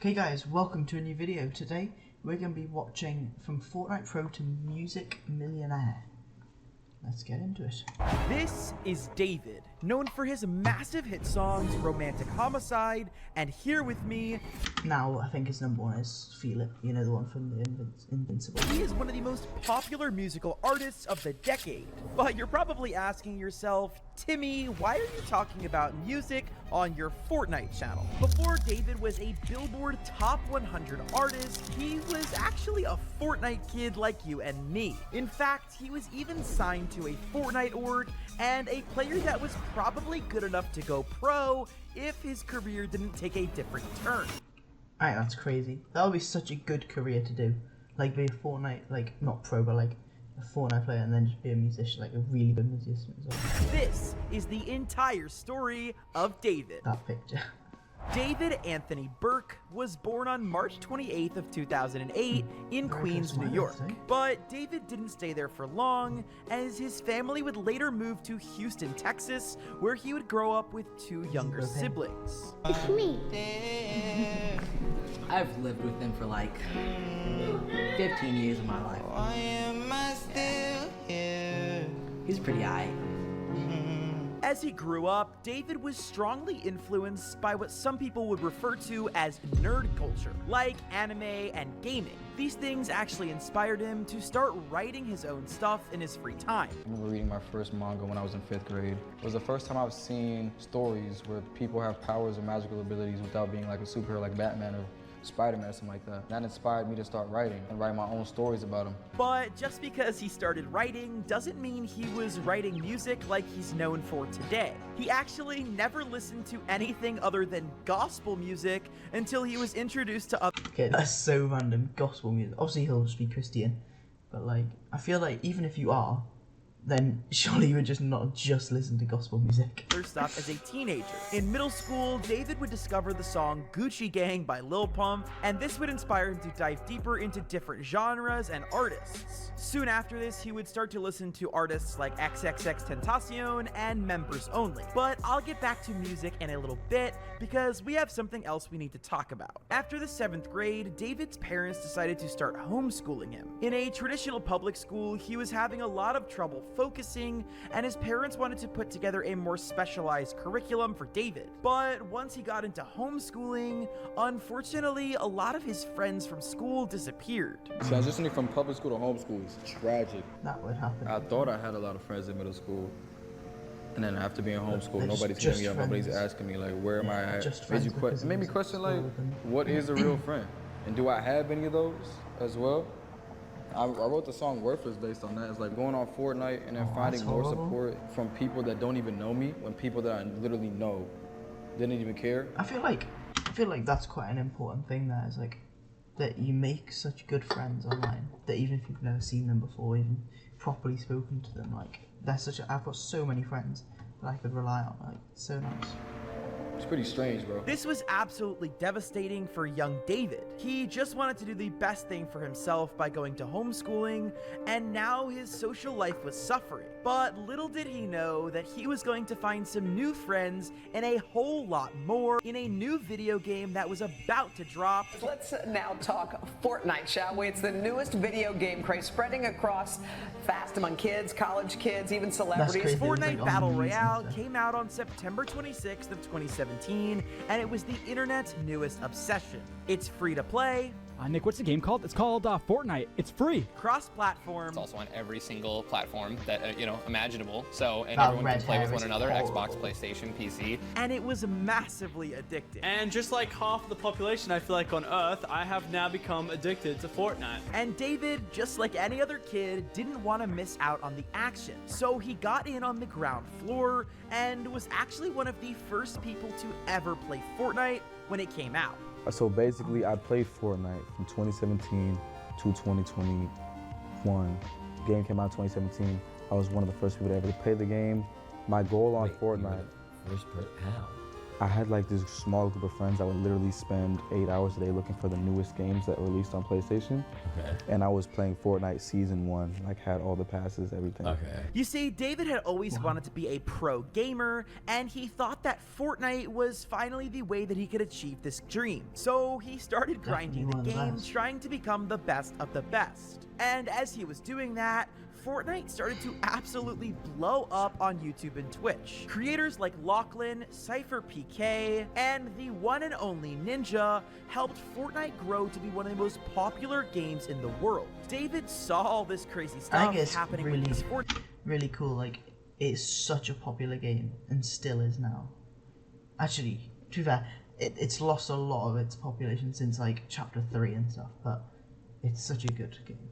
Hey guys, welcome to a new video. Today we're going to be watching From Fortnite Pro to Millionaire. Let's get into it. This is David, known for his massive hit songs Romantic Homicide and Here With Me. Now I think his number one is Feel It, you know, the one from the Invincible. He is one of the most popular musical artists of the decade. But you're probably asking yourself, Timmy, why are you talking about music on your Fortnite channel? Before David was a Billboard Top 100 artist, he was actually a Fortnite kid like you and me. In fact, he was even signed to a Fortnite org and a player that was probably good enough to go pro if his career didn't take a different turn. Alright, that's crazy. That would be such a good career to do. Like be a Fortnite, like not pro, but like a Fortnite player and then just be a musician, like a really good musician as well. This is the entire story of David. That picture. David Anthony Burke was born on March 28th of 2008 in Queens, New York. But David didn't stay there for long, as his family would later move to Houston, Texas, where he would grow up with two younger siblings. It's me. I've lived with him for like 15 years of my life. Why am I still here? He's pretty aight. As he grew up, David was strongly influenced by what some people would refer to as nerd culture, like anime and gaming. These things actually inspired him to start writing his own stuff in his free time. I remember reading my first manga when I was in 5th grade. It was the first time I've seen stories where people have powers or magical abilities without being like a superhero like Batman or Spider-Man or something like that. That inspired me to start writing and write my own stories about him. But just because he started writing doesn't mean he was writing music like he's known for today. He actually never listened to anything other than gospel music until he was introduced to other... Okay, that's so random. Gospel music. Obviously he'll just be Christian, but like, I feel like even if you are, then surely you would just not just listen to gospel music. stuff as a teenager. In middle school, David would discover the song Gucci Gang by Lil Pump, and this would inspire him to dive deeper into different genres and artists. Soon after this, he would start to listen to artists like XXXTentacion and Members Only. But I'll get back to music in a little bit because we have something else we need to talk about. After the 7th grade, David's parents decided to start homeschooling him. In a traditional public school, he was having a lot of trouble focusing, and his parents wanted to put together a more specialized curriculum for David. But once he got into homeschooling, unfortunately, a lot of his friends from school disappeared. Transitioning from public school to homeschool is tragic. That would happen. I thought I had a lot of friends in middle school. And then after being homeschooled, They're nobody's just hitting me up, friends. nobody's asking me like, where am I at? Just Made friends me because question like, school and- what is a real friend? And do I have any of those as well? I wrote the song Worthless based on that. It's like going on Fortnite and then finding more support from people that don't even know me when people that I literally know didn't even care. I feel like that's quite an important thing there, is like that you make such good friends online that even if you've never seen them before, even properly spoken to them, like I've got so many friends that I could rely on, like so nice. It's pretty strange, bro. This was absolutely devastating for young David. He just wanted to do the best thing for himself by going to homeschooling, and now his social life was suffering. But little did he know that he was going to find some new friends and a whole lot more in a new video game that was about to drop. Let's now talk Fortnite, shall we? It's the newest video game craze spreading across fast among kids, college kids, even celebrities. Crazy. Fortnite Like, Battle on Royale stuff. came out on September 26th of 2017, and it was the internet's newest obsession. It's free to play, Nick, what's the game called? It's called Fortnite. It's free. cross-platform, It's also on every single platform that, imaginable. So, and That everyone red can play with hair one is another, Xbox, horrible. PlayStation, PC. and it was massively addictive. And just like half of the population, I feel like on Earth, I have now become addicted to Fortnite. And David, just like any other kid, didn't want to miss out on the action. So he got in on the ground floor and was actually one of the first people to ever play Fortnite when it came out. So basically, I played Fortnite from 2017 to 2021. The game came out in 2017. I was one of the first people to ever play the game. My goal on Fortnite. How? I had like this small group of friends that would literally spend 8 hours a day looking for the newest games that were released on PlayStation. Okay. And I was playing Fortnite Season 1, like had all the passes, everything. Okay. You see, David had always wanted to be a pro gamer, and he thought that Fortnite was finally the way that he could achieve this dream. So he started grinding the game, trying to become the best of the best. And as he was doing that, Fortnite started to absolutely blow up on YouTube and Twitch. Creators like Lachlan, Cypher PK, and the one and only Ninja helped Fortnite grow to be one of the most popular games in the world. David saw all this crazy stuff happening with this Fortnite. Really cool. Like, it's such a popular game and still is now. Actually, to be fair, it's lost a lot of its population since like Chapter 3 and stuff, but it's such a good game.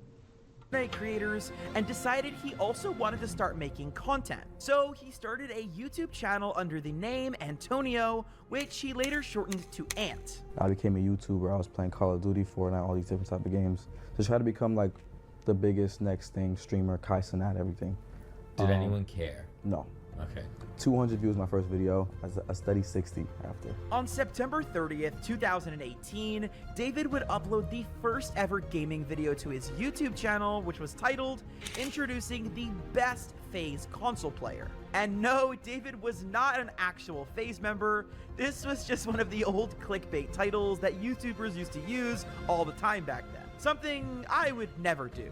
Creators and decided he also wanted to start making content. So he started a YouTube channel under the name Antonio, which he later shortened to Ant. I became a YouTuber. I was playing Call of Duty, Fortnite, all these different type of games. To try to become like the biggest next thing, streamer, Kai Cenat, everything. Did anyone care? No. Okay. 200 views my first video, a steady 60 after. On September 30th, 2018, David would upload the first ever gaming video to his YouTube channel, which was titled Introducing the Best FaZe Console Player. And no, David was not an actual FaZe member. This was just one of the old clickbait titles that YouTubers used to use all the time back then. Something I would never do.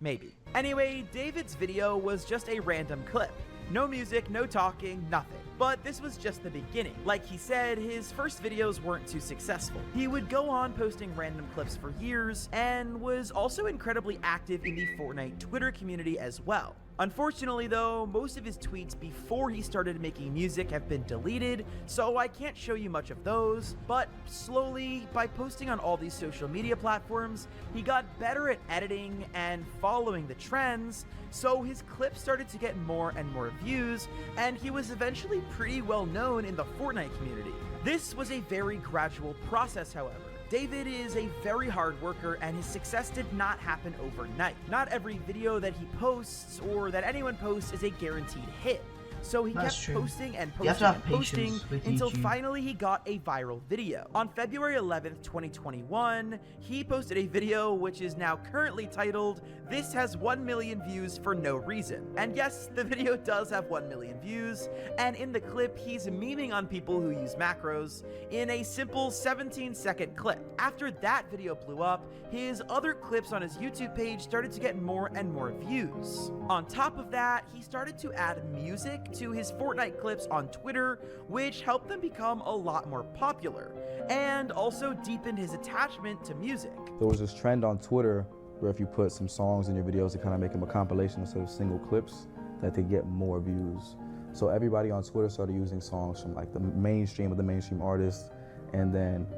Maybe. Anyway, David's video was just a random clip. No music, no talking, nothing. But this was just the beginning. Like he said, his first videos weren't too successful. He would go on posting random clips for years and was also incredibly active in the Fortnite Twitter community as well. Unfortunately though, most of his tweets before he started making music have been deleted, so I can't show you much of those, but slowly, by posting on all these social media platforms, he got better at editing and following the trends, so his clips started to get more and more views, and he was eventually pretty well known in the Fortnite community. This was a very gradual process, however. David is a very hard worker, and his success did not happen overnight. Not every video that he posts or that anyone posts is a guaranteed hit. So he kept posting and posting and posting until finally he got a viral video. On February 11th, 2021, he posted a video which is now currently titled, "This has 1 million views for no reason." And yes, the video does have 1 million views, and in the clip, he's memeing on people who use macros in a simple 17-second clip. After that video blew up, his other clips on his YouTube page started to get more and more views. On top of that, he started to add music to his Fortnite clips on Twitter, which helped them become a lot more popular, and also deepened his attachment to music. There was this trend on Twitter where if you put some songs in your videos to kind of make them a compilation instead of single clips, that they get more views. So everybody on Twitter started using songs from like the mainstream of the mainstream artists, and then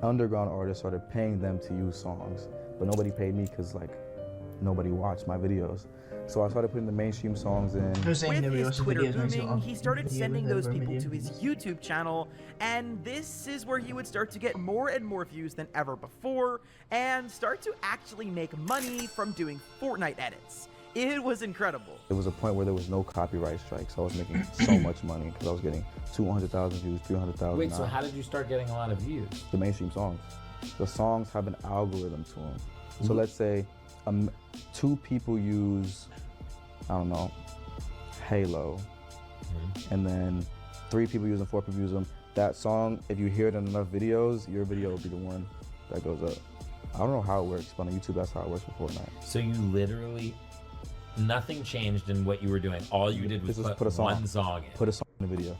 underground artists started paying them to use songs. But nobody paid me because like nobody watched my videos. So I started putting the mainstream songs in. With his Twitter booming, he started sending those people to his YouTube channel, and this is where he would start to get more and more views than ever before, and start to actually make money from doing Fortnite edits. It was incredible. There was a point where there was no copyright strikes. I was making so much money because I was getting 200,000 views, 300,000. Wait, so how did you start getting a lot of views? The mainstream songs. The songs have an algorithm to them. So let's say 2 people use, I don't know, Halo, and then 3 people use them, 4 people use them. That song, if you hear it in enough videos, your video will be the one that goes up. I don't know how it works, but on YouTube, that's how it works for Fortnite. So you literally, nothing changed in what you were doing. All you did was put one song in. Put a song in the video.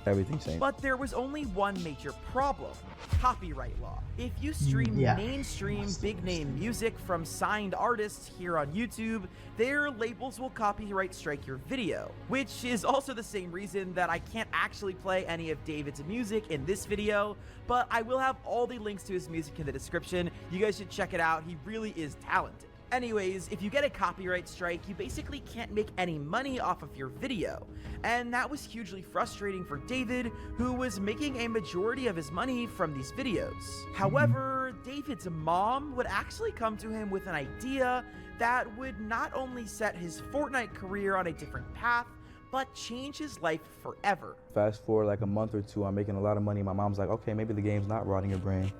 Everything changed. But there was only one major problem: copyright law. If you stream mainstream big name music from signed artists here on YouTube, their labels will copyright strike your video, which is also the same reason that I can't actually play any of David's music in this video, but I will have all the links to his music in the description. You guys should check it out. He really is talented. Anyways, if you get a copyright strike, you basically can't make any money off of your video. And that was hugely frustrating for David, who was making a majority of his money from these videos. However, David's mom would actually come to him with an idea that would not only set his Fortnite career on a different path, but change his life forever. Fast forward like a month or two, I'm making a lot of money. My mom's like, okay, maybe the game's not rotting your brain.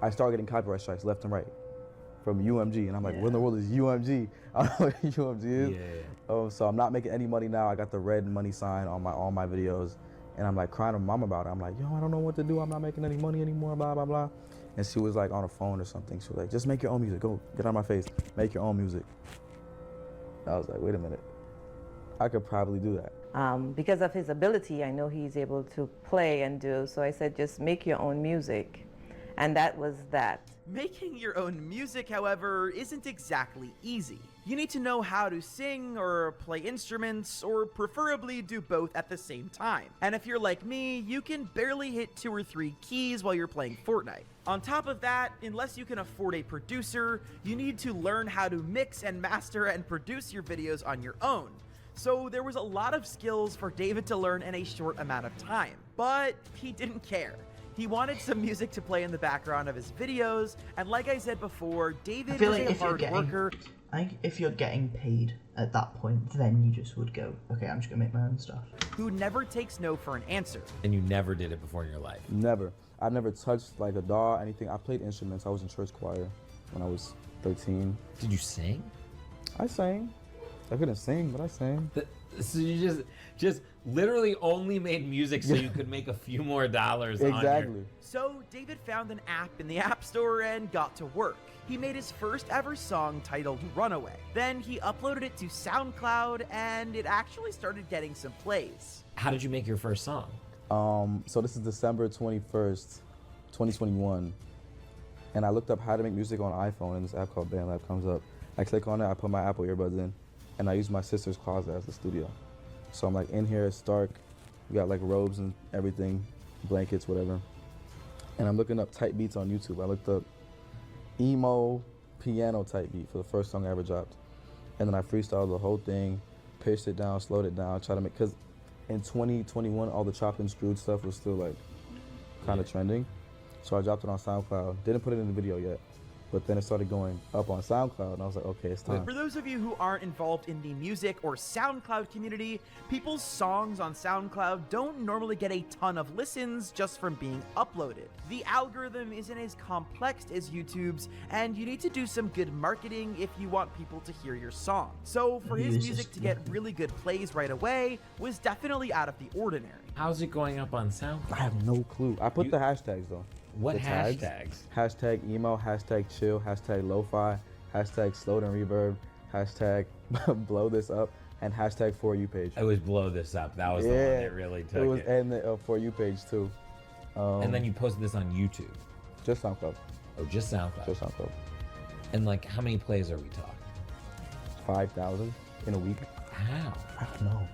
I start getting copyright strikes left and right from UMG, and I'm like, what in the world is UMG? I don't know what UMG is. So I'm not making any money now. I got the red money sign on all my videos, and I'm like crying to my mom about it. I'm like, yo, I don't know what to do. I'm not making any money anymore, blah, blah, blah. And she was like on a phone or something. She was like, just make your own music. Go, get out of my face. Make your own music. I was like, wait a minute. I could probably do that. Because of his ability, I know he's able to play and do, so I said, just make your own music. And that was that. Making your own music, however, isn't exactly easy. You need to know how to sing or play instruments, or preferably do both at the same time. And if you're like me, you can barely hit 2 or 3 keys while you're playing Fortnite. On top of that, unless you can afford a producer, you need to learn how to mix and master and produce your videos on your own. So there was a lot of skills for David to learn in a short amount of time, but he didn't care. He wanted some music to play in the background of his videos, and like I said before, David was a hard worker. I think if you're getting paid at that point, then you just would go, okay, I'm just gonna make my own stuff. Who never takes no for an answer. And you never did it before in your life? Never. I've never touched like a DAW, anything. I played instruments. I was in church choir when I was 13. Did you sing? I sang. I couldn't sing, but I sang. So you just literally only made music so you could make a few more dollars Exactly. on your... So David found an app in the App Store and got to work. He made his first ever song titled Runaway. Then he uploaded it to SoundCloud and it actually started getting some plays. How did you make your first song? So this is December 21st, 2021. And I looked up how to make music on iPhone, and this app called BandLab comes up. I click on it, I put my Apple earbuds in, and I use my sister's closet as the studio. So I'm like in here, it's dark. We got like robes and everything, blankets, whatever. And I'm looking up type beats on YouTube. I looked up emo piano type beat for the first song I ever dropped. And then I freestyled the whole thing, pitched it down, slowed it down, tried to make, cause in 2021, all the chopped and screwed stuff was still like kind of trending. So I dropped it on SoundCloud, didn't put it in the video yet. But then it started going up on SoundCloud, and I was like, okay, it's time. For those of you who aren't involved in the music or SoundCloud community, people's songs on SoundCloud don't normally get a ton of listens just from being uploaded. The algorithm isn't as complex as YouTube's, and you need to do some good marketing if you want people to hear your song. So for his music to get really good plays right away was definitely out of the ordinary. How's it going up on SoundCloud? I have no clue. I put the hashtags though. What the tags. hashtags? Hashtag emo, hashtag chill, hashtag lo-fi, hashtag slowed and reverb, hashtag blow this up, and hashtag For You page. It was blow this up. That was the one that really took it. It was, and the For You page too. And then you posted this on YouTube? Just SoundCloud. Oh, just SoundCloud? Just SoundCloud. And like, how many plays are we talking? 5,000 in a week. How? I don't know.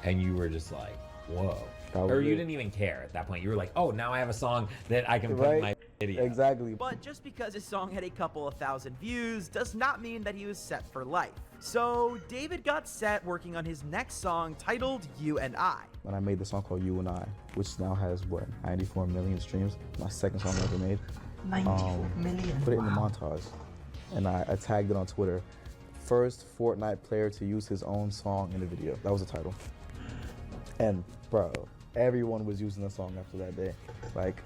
And you were just like, whoa. Or you didn't even care at that point. You were like, oh, now I have a song that I can put in my video. Exactly. But just because his song had a couple of thousand views does not mean that he was set for life. So David got set working on his next song titled You and I. When I made the song called You and I, which now has, what, 94 million streams. My second song I ever made. 94 million? Put it in the montage. And I tagged it on Twitter. First Fortnite player to use his own song in the video. That was the title. And bro, everyone was using the song after that day. Like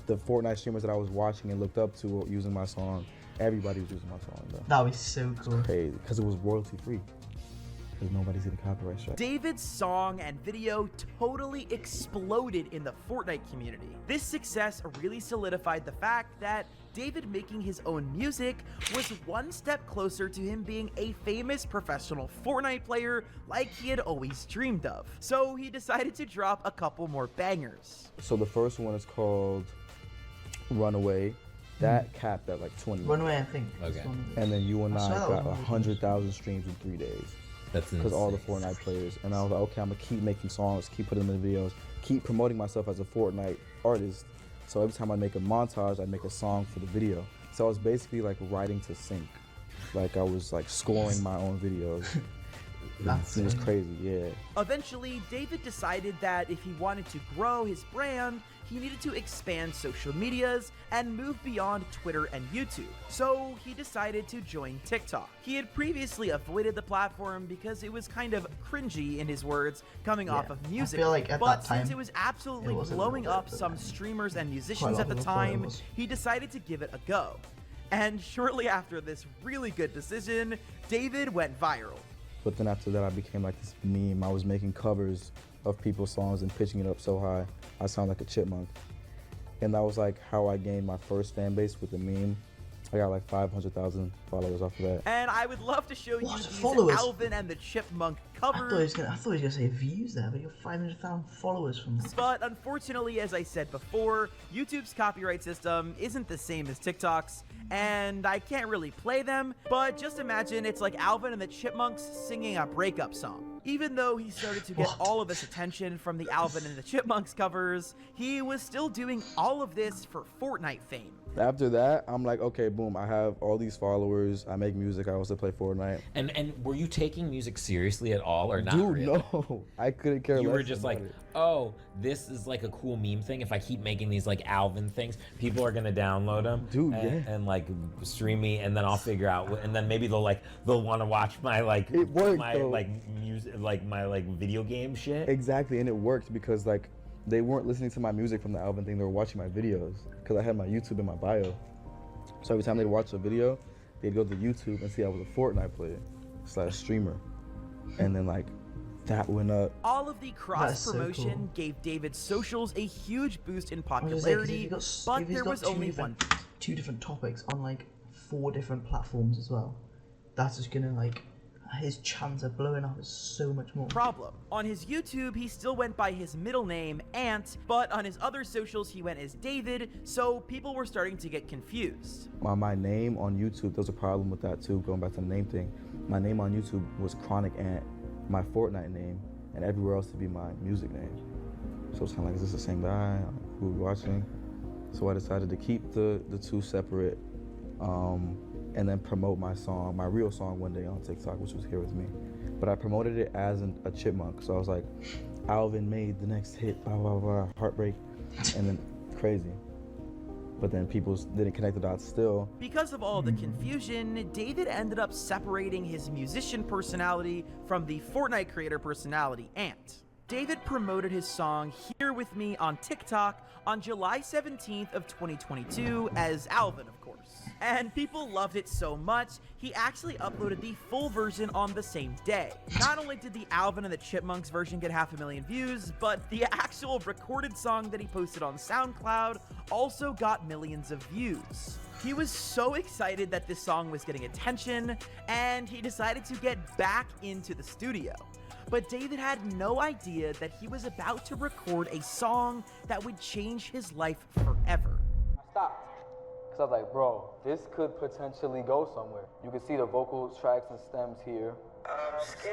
the Fortnite streamers that I was watching and looked up to were using my song. Everybody was using my song, bro. That was so cool. It's crazy, because it was royalty free. Because nobody's getting copyright strike. David's song and video totally exploded in the Fortnite community. This success really solidified the fact that David making his own music was one step closer to him being a famous professional Fortnite player like he had always dreamed of. So he decided to drop a couple more bangers. So the first one is called Runaway. That capped at like 20. Runaway, I think. Okay. And then You and I got 100,000 streams in 3 days. That's because all the Fortnite players. And I was like, okay, I'm gonna keep making songs, keep putting them in videos, keep promoting myself as a Fortnite artist. So every time I make a montage, I make a song for the video. So I was basically like writing to sync. Like I was like scoring my own videos. It was crazy, yeah. Eventually, David decided that if he wanted to grow his brand, he needed to expand social medias and move beyond Twitter and YouTube. So he decided to join TikTok. He had previously avoided the platform because it was kind of cringy, in his words, coming off of music. I feel like at but that time, since it was absolutely it was a blowing little up bit, some streamers and musicians at the of time, followers. he decided to give it a go. And shortly after this really good decision, David went viral. But then after that, I became like this meme. I was making covers of people's songs and pitching it up so high, I sound like a chipmunk. And that was like how I gained my first fan base with the meme. I got like 500,000 followers off of that. And I would love to show you these followers? Alvin and the Chipmunk I covers. thought he was gonna say views there, but you're 500,000 followers from that. But unfortunately, as I said before, YouTube's copyright system isn't the same as TikTok's, and I can't really play them, but just imagine it's like Alvin and the Chipmunks singing a breakup song. Even though he started to get all of this attention from the Alvin and the Chipmunks covers, he was still doing all of this for Fortnite fame. After that, I'm like, okay, boom, I have all these followers, I make music, I also play Fortnite. And were you taking music seriously at all or not? Dude, really? no, I couldn't care less. You were just about like, it. oh, this is like a cool meme thing. If I keep making these like Alvin things, people are gonna download them, dude, and like stream me, and then I'll figure out, and then maybe they'll want to watch my like it worked, my though. like music, like my like video game shit. Exactly, and it worked because like they weren't listening to my music from the Alvin thing, they were watching my videos because I had my YouTube in my bio. So every time they'd watch a video, they'd go to YouTube and see I was a Fortnite player / streamer. And then like that went up. All of the cross promotion so cool. gave David's socials a huge boost in I was gonna say, 'cause popularity, if he's but there got was only one two different topics on like 4 different platforms as well. That's just gonna like, his chance of blowing up is so much more. problem. On his YouTube, he still went by his middle name, Ant, but on his other socials, he went as David, so people were starting to get confused. My name on YouTube, there was a problem with that too, going back to the name thing. My name on YouTube was Chronic Ant, my Fortnite name, and everywhere else to be my music name. So it's kind of like, is this the same guy? Who are we watching? So I decided to keep the 2 separate, and then promote my song, my real song one day on TikTok, which was Here With Me. But I promoted it as a chipmunk. So I was like, Alvin made the next hit, blah, blah, blah, heartbreak, and then crazy. But then people didn't connect the dots still. Because of all the confusion, David ended up separating his musician personality from the Fortnite creator personality, Ant. David promoted his song Here With Me on TikTok on July 17th of 2022 as Alvin, of course. And people loved it so much, he actually uploaded the full version on the same day. Not only did the Alvin and the Chipmunks version get 500,000 views, but the actual recorded song that he posted on SoundCloud also got millions of views. He was so excited that this song was getting attention, and he decided to get back into the studio. But David had no idea that he was about to record a song that would change his life forever. I stopped, because I was like, bro, this could potentially go somewhere. You can see the vocal tracks and stems here. I'm scared.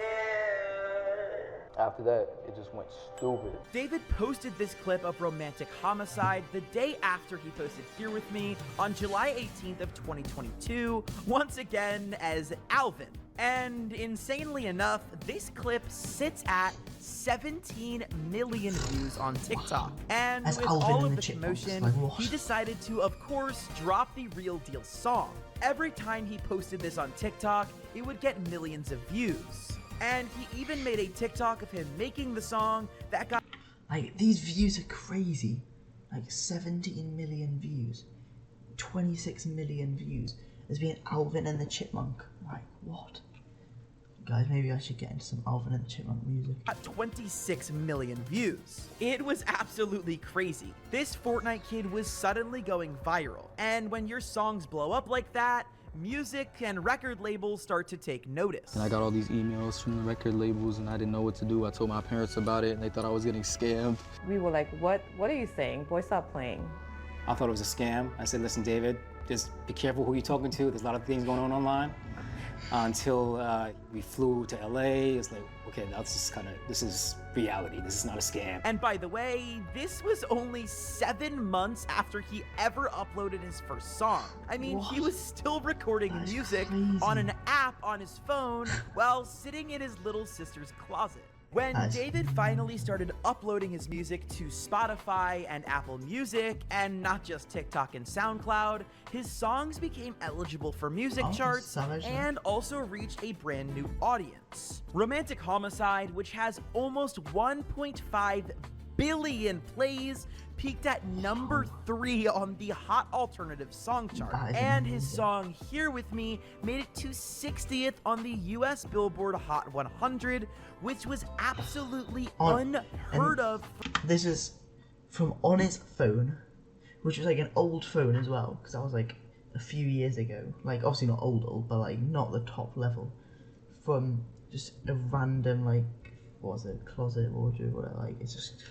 After that, it just went stupid. David posted this clip of Romantic Homicide the day after he posted Here With Me on July 18th of 2022, once again as Alvin. And insanely enough, this clip sits at 17 million views on TikTok. And As with Alvin all and of the the Chipmunks, commotion, like what? he decided to, of course, drop the Real Deal song. Every time he posted this on TikTok, it would get millions of views. And he even made a TikTok of him making the song that got... Like, these views are crazy. Like, 17 million views. 26 million views. As being Alvin and the Chipmunk. Like, what? Guys, maybe I should get into some Alvin and the Chipmunk music. At 26 million views. It was absolutely crazy. This Fortnite kid was suddenly going viral. And when your songs blow up like that, music and record labels start to take notice. And I got all these emails from the record labels and I didn't know what to do. I told my parents about it and they thought I was getting scammed. We were like, what are you saying? Boy, stop playing. I thought it was a scam. I said, listen, David, just be careful who you're talking to. There's a lot of things going on online. Until we flew to LA, it's like, okay, this is reality. This is not a scam. And by the way, this was only 7 months after he ever uploaded his first song. I mean, he was still recording music on an app on his phone while sitting in his little sister's closet. When Nice. David finally started uploading his music to Spotify and Apple Music, and not just TikTok and SoundCloud, his songs became eligible for music charts savage, man. and also reached a brand new audience. Romantic Homicide, which has almost 1.5 billion plays, peaked at number 3 on the Hot Alternative Song chart. And his song Here With Me made it to 60th on the US Billboard Hot 100, which was absolutely unheard of. This is from on his phone, which was like an old phone as well, because that was like a few years ago. Like, obviously not old, but like not the top level. From just a random, like, what was it, closet, wardrobe, whatever. Like, it's just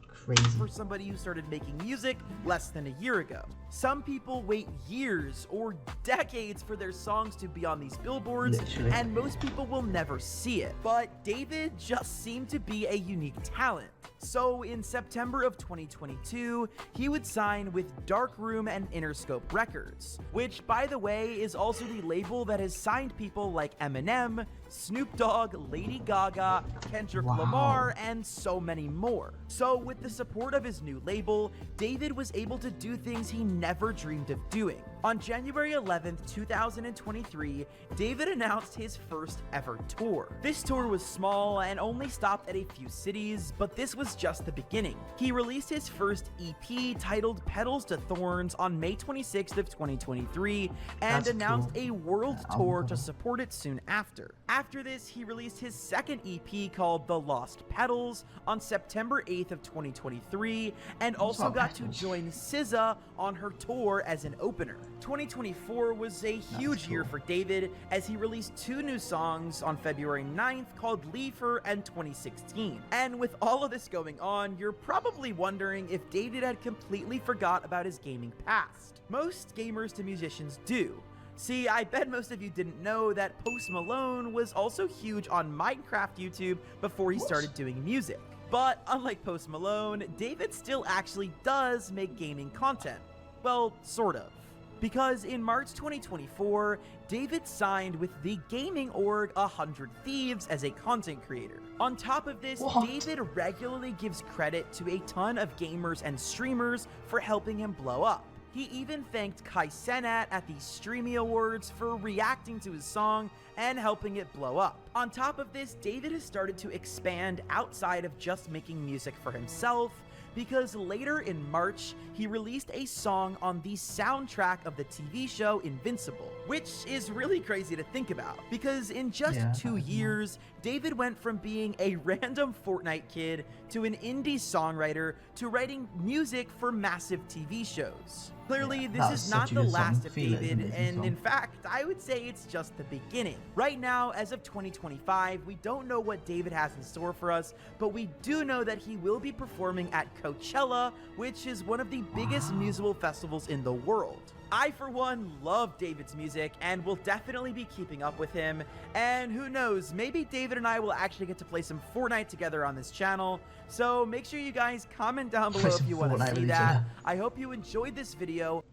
crazy. For somebody who started making music less than a year ago. Some people wait years or decades for their songs to be on these billboards, Literally. and most people will never see it. But David just seemed to be a unique talent. So in September of 2022, he would sign with Darkroom and Interscope Records, which, by the way, is also the label that has signed people like Eminem, Snoop Dogg, Lady Gaga, Kendrick Lamar, and so many more. So with the support of his new label, David was able to do things he never dreamed of doing. On January 11th, 2023, David announced his first ever tour. This tour was small and only stopped at a few cities, but this was just the beginning. He released his first EP titled Petals to Thorns on May 26th of 2023 and That's announced cool. a world tour to support it soon after. After this, he released his second EP called The Lost Petals on September 8th of 2023 and also got to join SZA on her tour as an opener. 2024 was a huge year for David as he released 2 new songs on February 9th called Leave Her and 2016. And with all of this going on, you're probably wondering if David had completely forgot about his gaming past. Most gamers to musicians do. See, I bet most of you didn't know that Post Malone was also huge on Minecraft YouTube before he started doing music. But unlike Post Malone, David still actually does make gaming content. Well, sort of. Because in March 2024, David signed with the gaming org 100 Thieves as a content creator. On top of this, David regularly gives credit to a ton of gamers and streamers for helping him blow up. He even thanked Kai Cenat at the Streamy Awards for reacting to his song and helping it blow up. On top of this, David has started to expand outside of just making music for himself, because later in March, he released a song on the soundtrack of the TV show Invincible, which is really crazy to think about, because in just 2 years, David went from being a random Fortnite kid to an indie songwriter to writing music for massive TV shows. Clearly, this is not the last of David, and in fact, I would say it's just the beginning. Right now, as of 2025, we don't know what David has in store for us, but we do know that he will be performing at Coachella, which is one of the biggest musical festivals in the world. I, for one, love David's music and will definitely be keeping up with him. And who knows, maybe David and I will actually get to play some Fortnite together on this channel. So make sure you guys comment down below if you want to see that. I hope you enjoyed this video.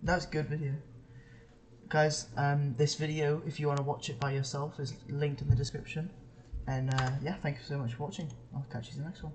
That was a good video. Guys, this video, if you want to watch it by yourself, is linked in the description. And yeah, thank you so much for watching. I'll catch you in the next one.